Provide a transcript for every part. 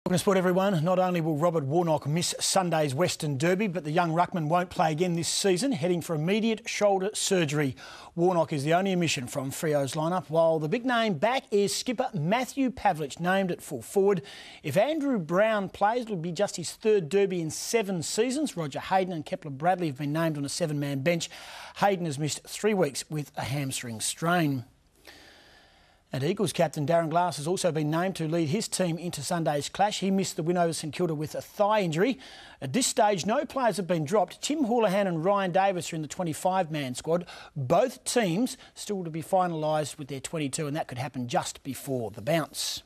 Welcome to sport, everyone. Not only will Robert Warnock miss Sunday's Western Derby, but the young ruckman won't play again this season, heading for immediate shoulder surgery. Warnock is the only omission from Freo's lineup, while the big name back is skipper Matthew Pavlich, named at full forward. If Andrew Brown plays, it'll be just his third Derby in 7 seasons. Roger Hayden and Kepler Bradley have been named on a 7-man bench. Hayden has missed 3 weeks with a hamstring strain. And Eagles captain Darren Glass has also been named to lead his team into Sunday's clash. He missed the win over St Kilda with a thigh injury. At this stage, no players have been dropped. Tim Houlihan and Ryan Davis are in the 25-man squad. Both teams still to be finalised with their 22, and that could happen just before the bounce.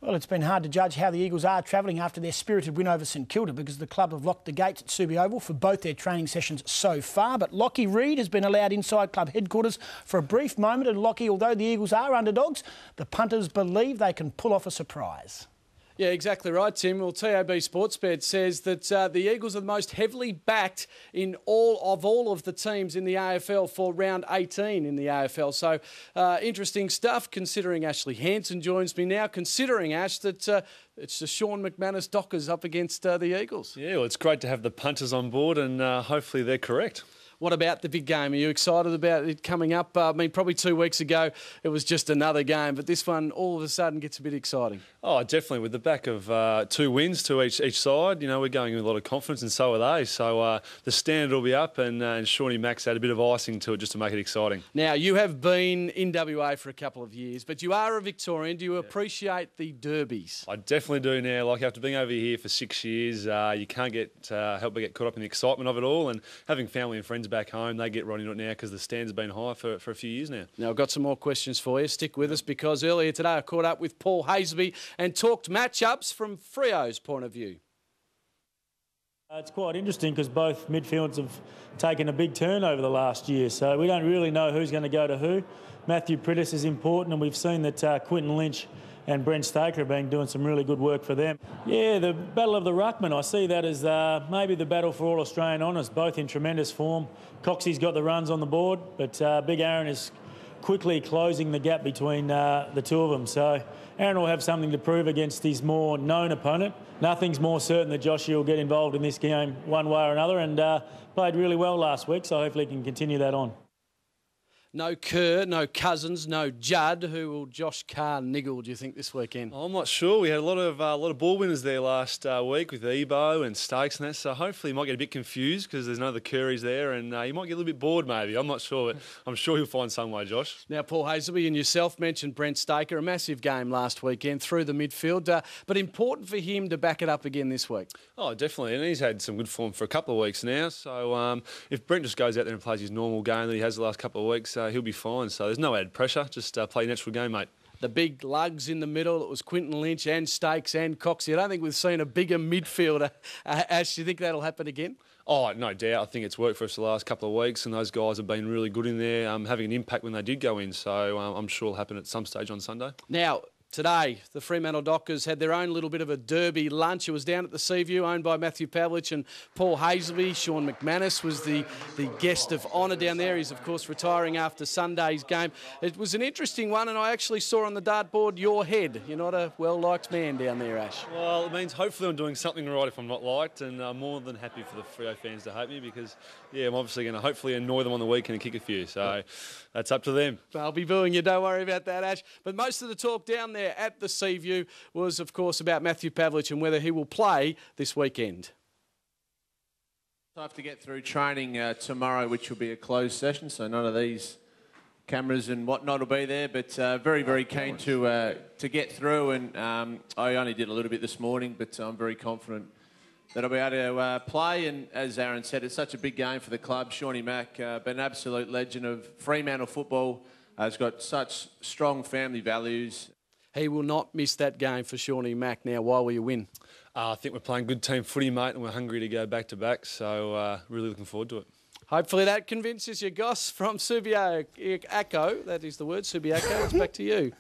Well, it's been hard to judge how the Eagles are travelling after their spirited win over St Kilda because the club have locked the gates at Subi Oval for both their training sessions so far. But Lockie Reed has been allowed inside club headquarters for a brief moment. And Lockie, although the Eagles are underdogs, the punters believe they can pull off a surprise. Yeah, exactly right, Tim. Well, TAB Sportsbet says that the Eagles are the most heavily backed in all of the teams in the AFL for round 18 in the AFL. So interesting stuff, considering Ashley Hansen joins me now, considering, Ash, that it's the Sean McManus Dockers up against the Eagles. Yeah, well, it's great to have the punters on board and hopefully they're correct. What about the big game? Are you excited about it coming up? I mean, probably 2 weeks ago, it was just another game, but this one all of a sudden gets a bit exciting. Oh, definitely. With the back of 2 wins to each side, you know, we're going with a lot of confidence and so are they. So the standard will be up and Shawnee Max had a bit of icing to it just to make it exciting. Now, you have been in WA for a couple of years, but you are a Victorian. Do you appreciate the derbies? I definitely do now. Like, after being over here for 6 years, you can't help but get caught up in the excitement of it all, and having family and friends back home, they get right into it now because the stands have been high for a few years now. Now, I've got some more questions for you. Stick with us because earlier today I caught up with Paul Hasleby and talked matchups from Freo's point of view. It's quite interesting because both midfields have taken a big turn over the last year, so we don't really know who's going to go to who. Matthew Prittis is important, and we've seen that Quinton Lynch and Brent Staker have been doing some really good work for them. Yeah, the Battle of the Ruckman, I see that as maybe the battle for all Australian honours, both in tremendous form. Coxie's got the runs on the board, but Big Aaron is quickly closing the gap between the two of them. So Aaron will have something to prove against his more known opponent. Nothing's more certain that Joshy will get involved in this game one way or another, and played really well last week, so hopefully he can continue that on. No Kerr, no Cousins, no Judd. Who will Josh Carr niggle, do you think, this weekend? I'm not sure. We had a lot of ball winners there last week with Ebo and Stakes and that, so hopefully he might get a bit confused because there's no other Curries there, and he might get a little bit bored maybe. I'm not sure, but I'm sure he'll find some way, Josh. Now, Paul Hasleby and yourself mentioned Brent Staker, a massive game last weekend through the midfield, but important for him to back it up again this week. Oh, definitely, and he's had some good form for a couple of weeks now, so if Brent just goes out there and plays his normal game that he has the last couple of weeks, he'll be fine. So there's no added pressure. Just play a natural game, mate. The big lugs in the middle. It was Quinton Lynch and Stakes and Coxie. I don't think we've seen a bigger midfielder. Ash, do you think that'll happen again? Oh, no doubt. I think it's worked for us the last couple of weeks, and those guys have been really good in there, having an impact when they did go in. So I'm sure it'll happen at some stage on Sunday. Now, today, the Fremantle Dockers had their own little bit of a derby lunch. It was down at the Seaview, owned by Matthew Pavlich and Paul Hasleby. Sean McManus was the guest of honour down there. He's, of course, retiring after Sunday's game. It was an interesting one, and I actually saw on the dartboard your head. You're not a well-liked man down there, Ash. Well, it means hopefully I'm doing something right if I'm not liked, and I'm more than happy for the Freo fans to hate me because, yeah, I'm obviously going to hopefully annoy them on the weekend and kick a few. So that's up to them. I'll be booing you. Don't worry about that, Ash. But most of the talk down there at the Seaview was, of course, about Matthew Pavlich and whether he will play this weekend. I have to get through training tomorrow, which will be a closed session, so none of these cameras and whatnot will be there, but very, very keen to get through, and I only did a little bit this morning, but I'm very confident that I'll be able to play, and as Aaron said, it's such a big game for the club. Shawnee Mack, been an absolute legend of Fremantle football, has got such strong family values. He will not miss that game for Shawnee Mack. Now, why will you win? I think we're playing good team footy, mate, and we're hungry to go back-to-back, so really looking forward to it. Hopefully that convinces you, Goss, from Subiaco. That is the word, Subiaco. It's back to you.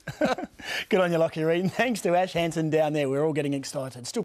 Good on you, Lockie Reed. Thanks to Ash Hansen down there. We're all getting excited. Still